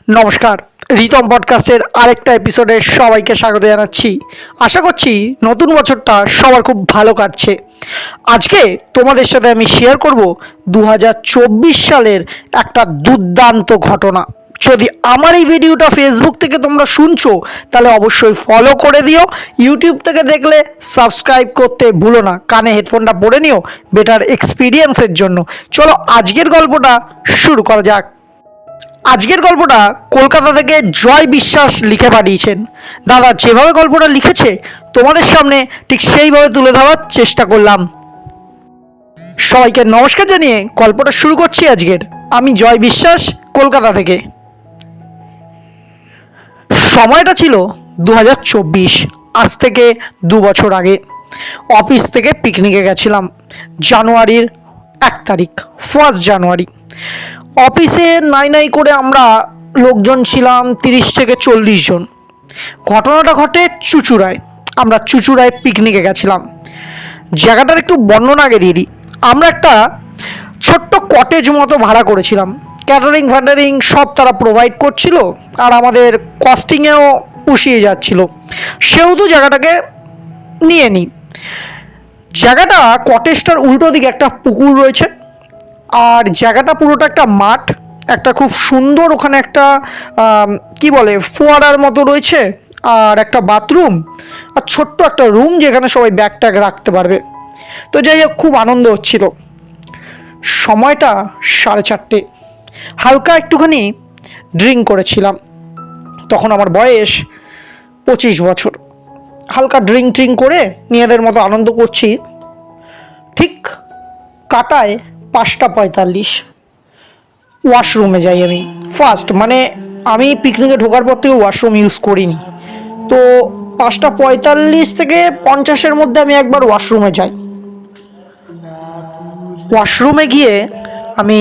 নমস্কার, রিতম পডকাস্টের আরেকটা এপিসোডে সবাইকে স্বাগত জানাচ্ছি। আশা করছি নতুন বছরটা সবার খুব ভালো কাটছে। আজকে তোমাদের সাথে আমি শেয়ার করব 2024 সালের একটা দুর্দান্ত ঘটনা। যদি আমার এই ভিডিওটা ফেসবুক থেকে তোমরা শুনছো তাহলে অবশ্যই ফলো করে দিও। ইউটিউব থেকে দেখলে সাবস্ক্রাইব করতে ভুলো না। কানে হেডফোনটা পরে নিও বেটার এক্সপিরিয়েন্সের জন্য। চলো আজকের গল্পটা শুরু করা যাক। আজকের গল্পটা কলকাতা থেকে জয় বিশ্বাস লিখে পাঠিয়েছেন। দাদা যেভাবে গল্পটা লিখেছে তোমাদের সামনে ঠিক সেইভাবে তুলে ধরার চেষ্টা করলাম। সবাইকে নমস্কার জানিয়ে গল্পটা শুরু করছি আজকের। আমি জয় বিশ্বাস, কলকাতা থেকে। সময়টা ছিল 2024, আজ থেকে 2 বছর আগে। অফিস থেকে পিকনিকে গেছিলাম জানুয়ারির 1 তারিখ, 1 জানুয়ারি। অফিসে নাই নাই করে আমরা লোকজন ছিলাম 30 থেকে 40 জন। ঘটনাটা ঘটে চুঁচুড়ায়। আমরা চুঁচুড়ায় পিকনিকে গেছিলাম। জায়গাটার একটু বর্ণনা আগে দিয়ে দিই। আমরা একটা ছোট্ট কটেজ মতো ভাড়া করেছিলাম। ক্যাটারিং ফ্যাটারিং সব তারা প্রোভাইড করছিল, আর আমাদের কস্টিংয়েও পুষিয়ে যাচ্ছিল, সেহেতু জায়গাটাকে নিয়ে নিই। জায়গাটা কটেজটার উল্টো দিকে একটা পুকুর রয়েছে, আর জায়গাটা পুরোটা একটা মাঠ। একটা খুব সুন্দর ওখানে একটা কি বলে ফোয়ারার মতো রয়েছে, আর একটা বাথরুম, আর ছোট্ট একটা রুম যেখানে সবাই ব্যাগ ট্যাগ রাখতে পারবে। তো যাই হোক, খুব আনন্দ হচ্ছিল। সময়টা 4:30। হালকা একটুখানি ড্রিঙ্ক করেছিলাম। তখন আমার বয়স 25 বছর। হালকা ড্রিঙ্ক করে মেয়েদের মতো আনন্দ করছি। ঠিক কাটায় 5:45 ওয়াশরুমে যাই আমি ফার্স্ট। মানে আমি পিকনিকে ঢোকার পর থেকে ওয়াশরুম ইউজ করিনি। তো 5:45 থেকে 50-এর মধ্যে আমি একবার ওয়াশরুমে যাই। ওয়াশরুমে গিয়ে আমি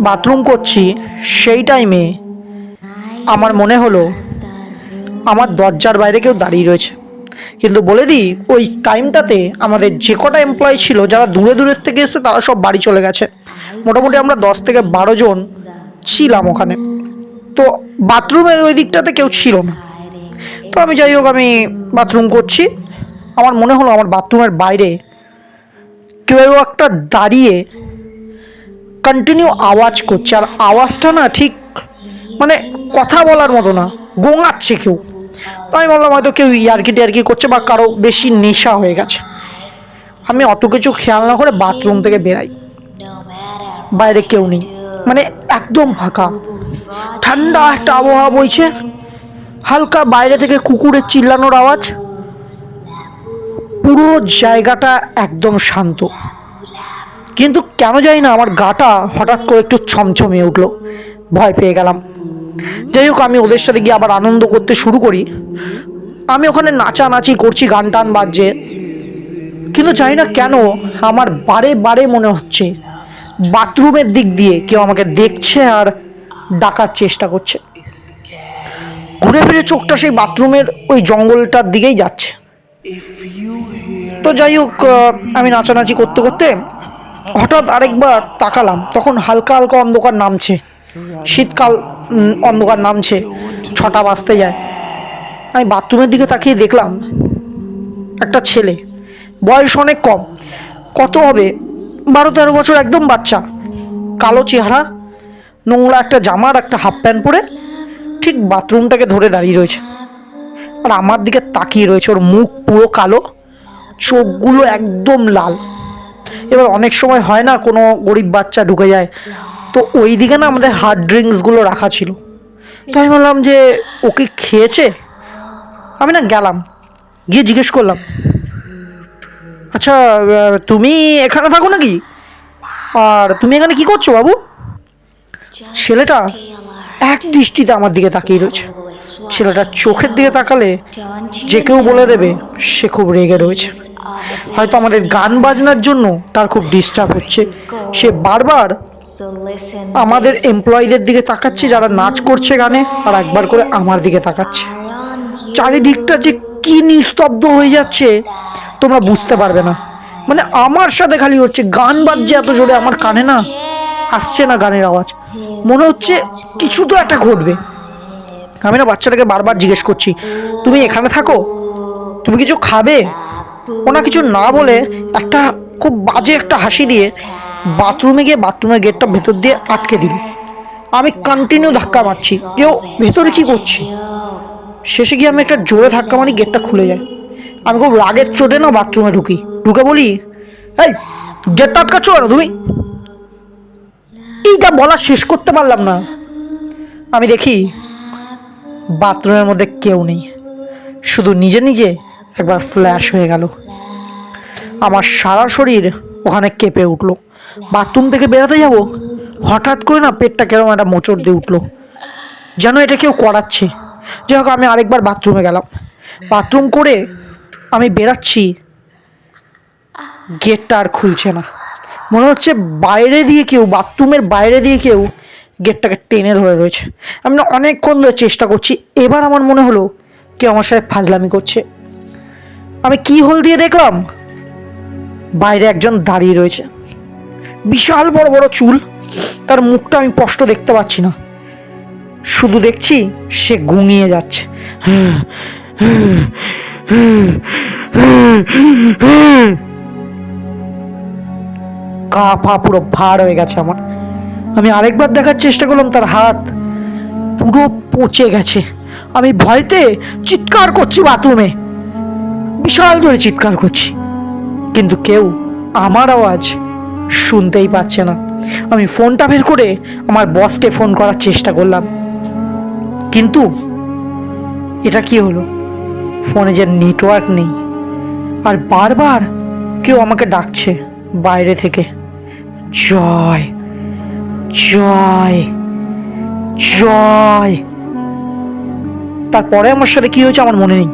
বাথরুম করছি, সেই টাইমে আমার মনে হলো আমার দরজার বাইরে কেউ দাঁড়িয়ে রয়েছে। কিন্তু বলে দিই, ওই টাইমটাতে আমাদের যে কটা এমপ্লয়ি ছিল যারা দূরে দূরের থেকে এসে তারা সব বাড়ি চলে গেছে। মোটামুটি আমরা 10 থেকে 12 জন ছিলাম ওখানে। তো বাথরুমের ওই দিকটাতে কেউ ছিল না। তো আমি যাই হোক, আমি বাথরুম করছি। আমার মনে হলো আমার বাথরুমের বাইরে কেউ একটা দাঁড়িয়ে কন্টিনিউ আওয়াজ করছে, আর আওয়াজটা না ঠিক মানে কথা বলার মতো না, গোঙাচ্ছে কেউ। তো আমি বললাম হয়তো কেউ ইয়ার্কি টিয়ার্কি করছে বা কারো বেশি নেশা হয়ে গেছে। আমি অত কিছু খেয়াল না করে বাথরুম থেকে বেরাই। বাইরে কেউ নেই, মানে একদম ফাঁকা। ঠান্ডা একটা আবহাওয়া বইছে। হালকা বাইরে থেকে কুকুরের চিল্লানোর আওয়াজ। পুরো জায়গাটা একদম শান্ত। কিন্তু কেন জানি না আমার গাটা হঠাৎ করে একটু ছমছমিয়ে উঠলো। ভয় পেয়ে গেলাম। যাই হোক, আমি ওদের সাথে গিয়ে আবার আনন্দ করতে শুরু করি। আমি ওখানে নাচানাচি করছি, গান টান বাজছে। কিন্তু জানি না কেন আমার বারে বারে মনে হচ্ছে বাথরুমের দিক দিয়ে কেউ আমাকে দেখছে আর ডাকার চেষ্টা করছে। ঘুরে ফিরে চোখটা সেই বাথরুমের ওই জঙ্গলটার দিকেই যাচ্ছে। তো যাই হোক, আমি নাচানাচি করতে করতে হঠাৎ আরেকবার তাকালাম। তখন হালকা হালকা অন্ধকার নামছে, শীতকাল, অন্ধকার নামছে, 6টা বাজতে যায়। আমি বাথরুমের দিকে তাকিয়ে দেখলাম একটা ছেলে, বয়স অনেক কম, কত হবে 12-13 বছর, একদম বাচ্চা, কালো চেহারা, নোংরা একটা জামা আর একটা হাফ প্যান্ট পরে ঠিক বাথরুমটাকে ধরে দাঁড়িয়ে রয়েছে আর আমার দিকে তাকিয়ে রয়েছে। ওর মুখ পুরো কালো, চোখগুলো একদম লাল। এবার অনেক সময় হয় না, কোনো গরিব বাচ্চা ঢুকে যায়, তো ওই দিকে না আমাদের হার্ড ড্রিঙ্কসগুলো রাখা ছিল। তো আমি বললাম যে ওকে খেয়েছে। আমি না গেলাম, গিয়ে জিজ্ঞেস করলাম, আচ্ছা তুমি এখানে থাকো নাকি, আর তুমি এখানে কি করছো বাবু? ছেলেটা এক দৃষ্টিতে আমার দিকে তাকিয়ে রয়েছে। ছেলেটার চোখের দিকে তাকালে যে কেউ বলে দেবে সে খুব রেগে রয়েছে। হয়তো আমাদের গান বাজনার জন্য তার খুব ডিস্টার্ব হচ্ছে। সে বারবার আমাদের এমপ্লয়ীদের দিকে তাকাচ্ছে যারা নাচ করছে গানে, আর একবার করে আমার দিকে তাকাচ্ছে। চারিদিকটা যে কি নিস্তব্ধ হয়ে যাচ্ছে তোমরা বুঝতে পারবে না। মানে আমার সাথে খালি হচ্ছে, গান বাজছে এত জোরে আমার কানে না, আসছে না গানের আওয়াজ, মনে হচ্ছে কিছু তো একটা ঘটবে। আমি না বাচ্চাটাকে বারবার জিজ্ঞেস করছি, তুমি এখানে থাকো, তুমি কিছু খাবে? ওনা কিছু না বলে একটা খুব বাজে একটা হাসি দিয়ে বাথরুমে গিয়ে বাথরুমের গেটটা ভেতর দিয়ে আটকে দিল। আমি কন্টিনিউ ধাক্কা মারছি যে ও ভেতরে কি করছে। শেষে গিয়ে আমি একটা জোরে ধাক্কা মারি, গেটটা খুলে যায়। আমি খুব রাগের চোটে না বাথরুমে ঢুকে বলি, এই গেটটা আটকাচ্ছ কেন তুমি? এইটা বলা শেষ করতে পারলাম না, আমি দেখি বাথরুমের মধ্যে কেউ নেই, শুধু নিজে নিজে একবার ফ্ল্যাশ হয়ে গেল। আমার সারা শরীর ওখানে কেঁপে উঠলো। বাথরুম থেকে বেরোতে যাব, হঠাৎ করে না পেটটা কেরম একটা মোচড় দিয়ে উঠলো, যেন এটা কেউ করাচ্ছে। যাই হোক, আমি আরেকবার বাথরুমে গেলাম। বাথরুম করে আমি বেরাচ্ছি, গেটটা আর খুলছে না। মনে হচ্ছে বাইরে দিয়ে কেউ, বাথরুমের বাইরে দিয়ে কেউ গেটটাকে টেনে ধরে রয়েছে। আমি না অনেকক্ষণ ধরে চেষ্টা করছি, এবার আমার মনে হলো কেউ আমার সাথে ফাজলামি করছে। আমি কি হোল দিয়ে দেখলাম, বাইরে একজন দাঁড়িয়ে রয়েছে, বিশাল বড় বড় চুল, তার মুখটা আমি স্পষ্ট দেখতে পাচ্ছি না, শুধু দেখছি সে গুঙিয়ে যাচ্ছে। গা পা পুরো ভার হয়ে গেছে আমার। আমি আরেকবার দেখার চেষ্টা করলাম, তার হাত পুরো পচে গেছে। আমি ভয়তে চিৎকার করছি বাথরুমে, বিশাল জোরে চিৎকার করছি, কিন্তু কেউ আমার আওয়াজ শুনতেই পাচ্ছে না। আমি ফোনটা বের করে আমার বসকে ফোন করার চেষ্টা করলাম, কিন্তু এটা কি হলো, ফোনে যে নেটওয়ার্ক নেই, আর বারবার কেউ আমাকে ডাকছে বাইরে থেকে, জয় জয় জয়। তারপরে আমার সাথে কি হয়েছে আমার মনে নেই।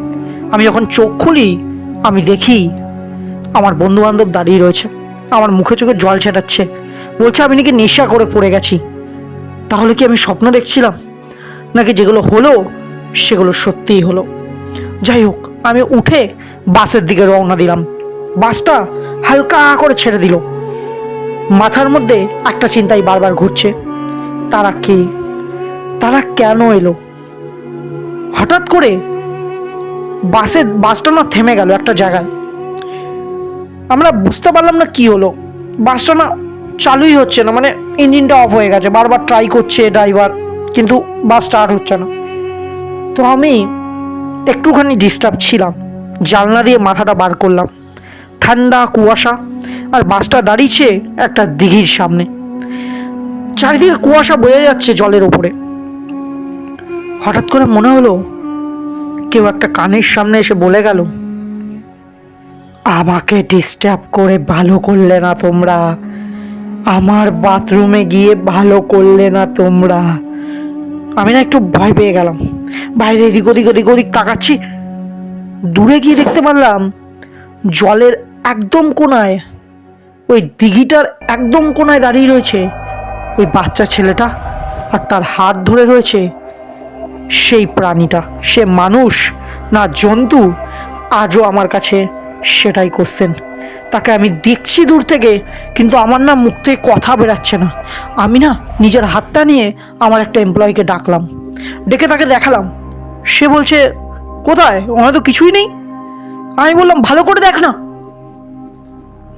আমি যখন চোখ খুলি, আমি দেখি আমার বন্ধু বান্ধব দাঁড়িয়ে রয়েছে, আমার মুখে চোখে জল ছেটাচ্ছে, বলছে আমি নাকি নেশা করে পড়ে গেছি। তাহলে কি আমি স্বপ্ন দেখছিলাম, নাকি যেগুলো হলো সেগুলো সত্যিই হলো? যাই হোক, আমি উঠে বাসের দিকে রওনা দিলাম। বাসটা হালকা করে ছেড়ে দিল। মাথার মধ্যে একটা চিন্তাই বারবার ঘুরছে, তারা কে, তারা কেন এলো? হঠাৎ করে বাসটা না থেমে গেল একটা জায়গায়। আমরা বুঝতে পারলাম না কি হলো, বাসটা না চালুই হচ্ছে না, মানে ইঞ্জিনটা অফ হয়ে গেছে। বারবার ট্রাই করছে ড্রাইভার, কিন্তু বাস স্টার্ট হচ্ছে না। তো আমি একটুখানি ডিস্টার্ব ছিলাম, জানলা দিয়ে মাথাটা বার করলাম, ঠান্ডা কুয়াশা, আর বাসটা দাঁড়িয়েছে একটা দিঘির সামনে। চারিদিকে কুয়াশা বয়ে যাচ্ছে জলের ওপরে। হঠাৎ করে মনে হলো কেউ একটা কানের সামনে এসে বলে গেল, আমাকে ডিস্টার্ব করে ভালো করলে না তোমরা, আমার বাথরুমে গিয়ে ভালো করলে না তোমরা। আমি না একটু ভয় পেয়ে গেলাম, বাইরে এদিক ওদিক তাকাচ্ছি। দূরে গিয়ে দেখতে পারলাম জলের একদম কোনায়, ওই দিঘিটার একদম কোনায় দাঁড়িয়ে রয়েছে ওই বাচ্চা ছেলেটা, আর তার হাত ধরে রয়েছে সেই প্রাণীটা। সে মানুষ না জন্তু, আজও আমার কাছে সেটাই কোশ্চেন। তাকে আমি দেখছি দূর থেকে, কিন্তু আমার না মুখ থেকে কথা বেরাচ্ছে না। আমি না নিজের হাতটা নিয়ে আমার একটা এমপ্লয়িকে ডাকলাম, ডেকে তাকে দেখালাম। সে বলছে, কোথায়, ওখানে তো কিছুই নেই। আমি বললাম, ভালো করে দেখ না।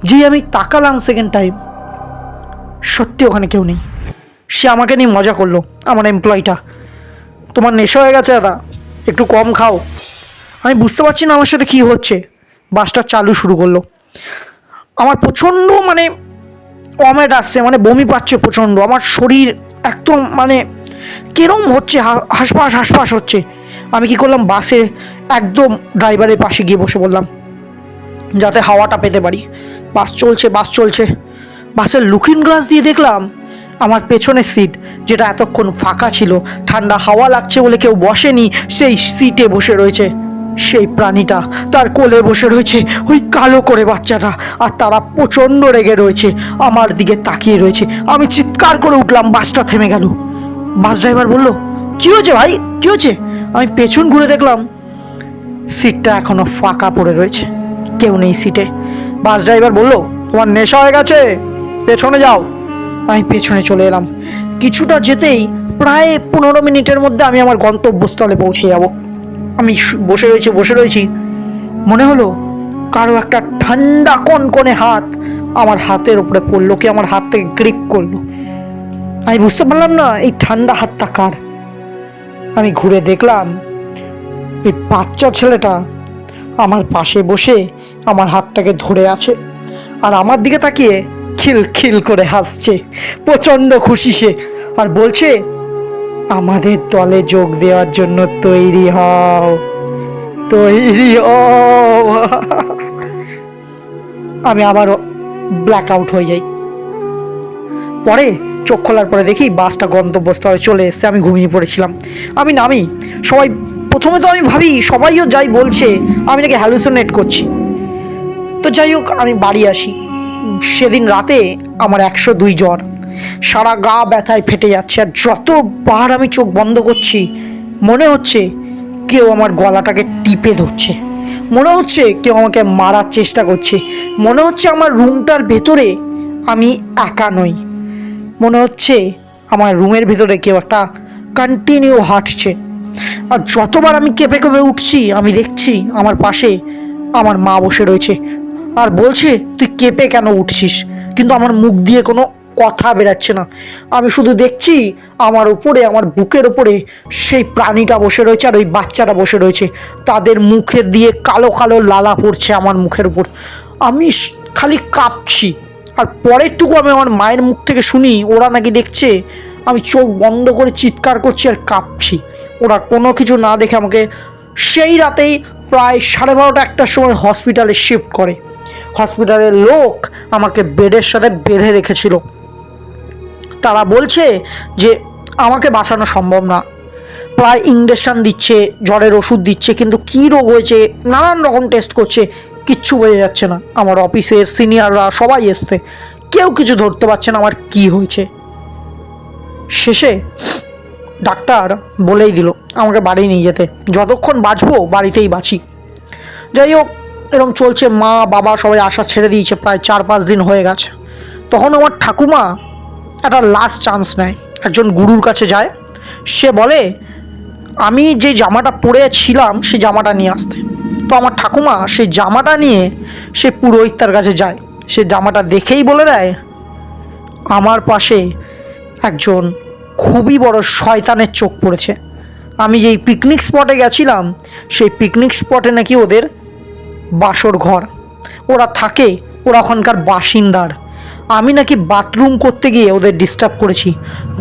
যেই আমি তাকালাম সেকেন্ড টাইম, সত্যি ওখানে কেউ নেই। সে আমাকে নিয়ে মজা করলো, আমার এমপ্লয়িটা, তোমার নেশা হয়ে গেছে দাদা, একটু কম খাও। আমি বুঝতে পারছি না আমার সাথে কী হচ্ছে। বাসটা চালু শুরু করলো। আমার প্রচণ্ড মানে ওমেট আসছে, মানে বমি পাচ্ছে প্রচণ্ড। আমার শরীর একদম মানে কেরম হচ্ছে, হাঁসফাঁস হচ্ছে। আমি কি করলাম, বাসে একদম ড্রাইভারের পাশে গিয়ে বসে বললাম, যাতে হাওয়াটা পেতে পারি। বাস চলছে। বাসের লুকিং গ্লাস দিয়ে দেখলাম আমার পেছনের সিট, যেটা এতক্ষণ ফাঁকা ছিল, ঠান্ডা হাওয়া লাগছে বলে কেউ বসেনি, সেই সিটে বসে রয়েছে সেই প্রাণীটা, তার কোলে বসে রয়েছে ওই কালো করে বাচ্চাটা, আর তারা প্রচণ্ড রেগে রয়েছে, আমার দিকে তাকিয়ে রয়েছে। আমি চিৎকার করে উঠলাম, বাসটা থেমে গেল। বাস ড্রাইভার বলল, কী হয়েছে ভাই, কী হয়েছে? আমি পেছন ঘুরে দেখলাম সিটটা এখনো ফাঁকা পড়ে রয়েছে, কেউ নেই সিটে। বাস ড্রাইভার বলল, তোমার নেশা হয়ে গেছে, পেছনে যাও। আমি পেছনে চলে এলাম। কিছুটা যেতেই প্রায় 15 মিনিটের মধ্যে আমি আমার গন্তব্যস্থলে পৌঁছে যাব। আমি বসে রয়েছি, মনে হলো কারো একটা ঠান্ডা কনকনে হাত আমার হাতের উপরে পড়লো, কি আমার হাত থেকে গ্রিপ করলো। আমি বুঝতে পারলাম না এই ঠান্ডা হাতটা কার। আমি ঘুরে দেখলাম এই বাচ্চা ছেলেটা আমার পাশে বসে আমার হাতটাকে ধরে আছে, আর আমার দিকে তাকিয়ে খিল খিল করে হাসছে, প্রচণ্ড খুশি সে, আর বলছে আমাদের দলে যোগ দেওয়ার জন্য তৈরি হও, তৈরি হও। আমি আবারও ব্ল্যাক আউট হয়ে যাই। পরে চোখ খোলার পরে দেখি বাসটা গন্তব্যস্থলে চলে এসছে। আমি ঘুমিয়ে পড়েছিলাম। আমি নামি, সবাই প্রথমে তো আমি ভাবি সবাইও যাই বলছে আমি নাকি হ্যালুসিনেট করছি। তো যাই হোক, আমি বাড়ি আসি। সেদিন রাতে আমার 102 জ্বর, সারা গা ব্যথায় ফেটে যাচ্ছে, আর যতবার আমি চোখ বন্ধ করছি মনে হচ্ছে কেউ আমার গলাটাকে টিপে ধরছে, মনে হচ্ছে কেউ আমাকে মারার চেষ্টা করছে, মনে হচ্ছে আমার রুমটার ভেতরে আমি একা নই, মনে হচ্ছে আমার রুমের ভিতরে কেউ একটা কন্টিনিউ হাঁটছে। আর যতবার আমি কেঁপে কেঁপে উঠছি আমি দেখছি আমার পাশে আমার মা বসে রয়েছে আর বলছে তুই কেঁপে কেন উঠছিস, কিন্তু আমার মুখ দিয়ে কোনো কথা বেরাচ্ছে না। আমি শুধু দেখছি আমার উপরে, আমার বুকের উপরে সেই প্রাণীটা বসে রয়েছে আর ওই বাচ্চাটা বসে রয়েছে, তাদের মুখের দিয়ে কালো কালো লালা পড়ছে আমার মুখের উপর। আমি খালি কাঁপছি। আর পরেরটুকু আমি আমার মায়ের মুখ থেকে শুনি ওরা নাকি দেখছে আমি চোখ বন্ধ করে চিৎকার করছি আর কাঁপছি। ওরা কোনো কিছু না দেখে আমাকে সেই রাতেই প্রায় 12:30-1টার সময় হসপিটালে শিফট করে। হসপিটালের লোক আমাকে বেডের সাথে বেঁধে রেখেছিল। তারা বলছে যে আমাকে বাঁচানো সম্ভব না, প্রায় ইঞ্জেকশন দিচ্ছে, জ্বরের ওষুধ দিচ্ছে, কিন্তু কী রোগ হয়েছে নানান রকম টেস্ট করছে, কিচ্ছু বোঝা যাচ্ছে না। আমার অফিসের সিনিয়ররা সবাই এসছে, কেউ কিছু ধরতে পারছে না আমার কি হয়েছে। শেষে ডাক্তার বলেই দিল আমাকে বাড়ি নিয়ে যেতে, যতক্ষণ বাঁচবো বাড়িতেই বাঁচি। যাই হোক, এরকম চলছে। মা বাবা সবাই আশা ছেড়ে দিয়েছে, প্রায় 4-5 দিন হয়ে গেছে। তখন আমার ঠাকুমা একটা লাস্ট চান্স নেয়, একজন গুরুর কাছে যায়। সে বলে আমি যে জামাটা পরে ছিলাম সেই জামাটা নিয়ে আসতে। তো আমার ঠাকুমা সেই জামাটা নিয়ে সে পুরোহিতটার কাছে যায়। সে জামাটা দেখেই বলে দেয় আমার পাশে একজন খুবই বড় শয়তানের চোখ পড়েছে। আমি যেই পিকনিক স্পটে গেছিলাম সেই পিকনিক স্পটে নাকি ওদের বাসর ঘর, ওরা থাকে, ওরা ওখানকার বাসিন্দার। আমি নাকি বাথরুম করতে গিয়ে ওদের ডিস্টার্ব করেছি,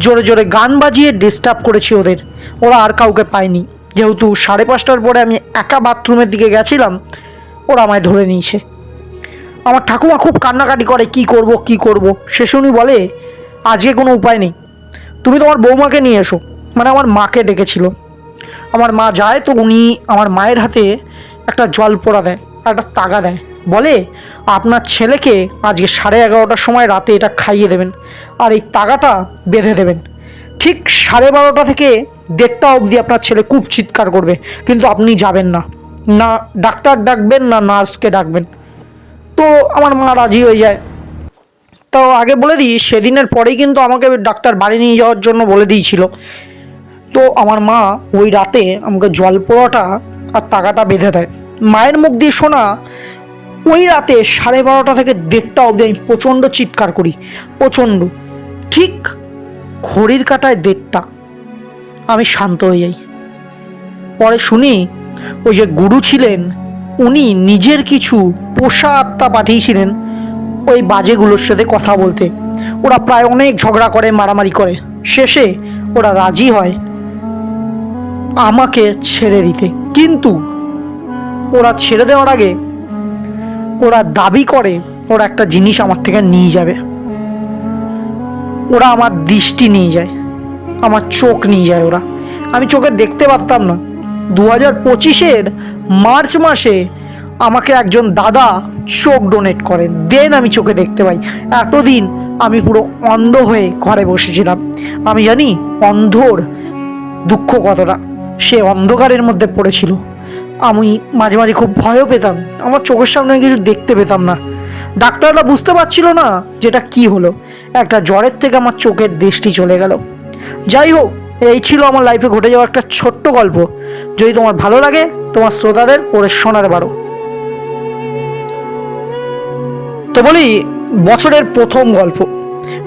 জোরে জোরে গান বাজিয়ে ডিস্টার্ব করেছি ওদের। ওরা আর কাউকে পায়নি, যেহেতু 5:30টার পরে আমি একা বাথরুমের দিকে গেছিলাম, ওরা আমায় ধরে নিয়েছে। আমার ঠাকুমা খুব কান্নাকাটি করে কি করব কি করব। শেষে উনি বলে আজকে কোনো উপায় নেই, তুমি তোমার বৌমাকে নিয়ে এসো, মানে আমার মাকে ডেকেছিল। আমার মা যায়, তো উনি আমার মায়ের হাতে একটা জল পোড়া দেয় আর একটা তাগা দেয়, বলে আপনার ছেলেকে আজকে 11:30টার সময় রাতে এটা খাইয়ে দেবেন আর এই তাগাটা বেঁধে দেবেন। ঠিক 12:30 থেকে 1:30 অবধি আপনার ছেলে খুব চিৎকার করবে, কিন্তু আপনি যাবেন না, না ডাক্তার ডাকবেন না নার্সকে ডাকবেন। তো আমার মা রাজি হয়ে যায়। তো আগে বলে দিই, সেদিনের পরেই কিন্তু আমাকে ডাক্তার বাড়ি নিয়ে যাওয়ার জন্য বলে দিয়েছিল। তো আমার মা ওই রাতে আমাকে জল পোড়াটা আর তাগাটা বেঁধে দেয়। মায়ের মুখ দিয়ে শোনা ওই রাতে 12:30 থেকে 1:30 অবধি আমি প্রচণ্ড চিৎকার করি, প্রচণ্ড। ঠিক ঘড়ির কাঁটায় 1:30 আমি শান্ত হয়ে যাই। পরে শুনি ওই যে গুরু ছিলেন উনি নিজের কিছু পোষা আত্মা পাঠিয়েছিলেন ওই বাজেগুলোর সাথে কথা বলতে। ওরা প্রায় অনেক ঝগড়া করে, মারামারি করে, শেষে ওরা রাজি হয় আমাকে ছেড়ে দিতে। কিন্তু ওরা ছেড়ে দেওয়ার আগে ওরা দাবি করে ওরা একটা জিনিস আমার থেকে নিয়ে যাবে। ওরা আমার দৃষ্টি নিয়ে যায়, আমার চোখ নিয়ে যায় ওরা। আমি চোখে দেখতে পারতাম না। 2025-এর মার্চ মাসে আমাকে একজন দাদা চোখ ডোনেট করেন, দেন আমি চোখে দেখতে পাই। এতদিন আমি পুরো অন্ধ হয়ে ঘরে বসেছিলাম। আমি জানি অন্ধর দুঃখ কতটা। সে অন্ধকারের মধ্যে পড়েছিল। আমি মাঝে মাঝে খুব ভয়ও পেতাম, আমার চোখের সামনে কিছু দেখতে পেতাম না। ডাক্তাররা বুঝতে পারছিল না যেটা কি হলো। একটা জ্বরের থেকে আমার চোখের দৃষ্টি চলে গেল। যাই হোক, এই ছিল আমার লাইফে ঘটে যাওয়া একটা ছোট্ট গল্প। যদি তোমার ভালো লাগে, তোমার শ্রোতাদের পড়ে শোনাতে পারো। তো বলি, বছরের প্রথম গল্প।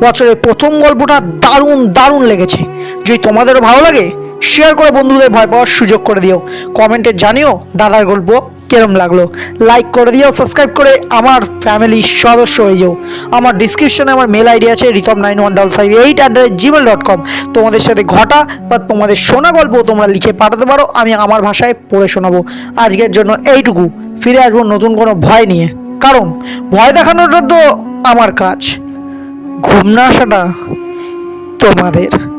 বছরের প্রথম গল্পটা দারুণ দারুণ লেগেছে। যদি তোমাদেরও ভালো লাগে, শেয়ার করে বন্ধুদের ভয় পাওয়ার সুযোগ করে দিও। কমেন্টে জানিও দাদার গল্প কেরম লাগলো। লাইক করে দিও, সাবস্ক্রাইব করে আমার ফ্যামিলির সদস্য হয়ে যাও। আমার ডিসক্রিপশনে আমার মেল আইডি আছে ritom9158@gmail.com। তোমাদের সাথে ঘটা বা তোমাদের শোনা গল্প তোমরা লিখে পাঠাতে পারো, আমি আমার ভাষায় পড়ে শোনাবো। আজকের জন্য এইটুকু। ফিরে আসবো নতুন কোনো ভয় নিয়ে, কারণ ভয় দেখানোটা তো আমার কাজ, ঘুম না আসাটা তোমাদের।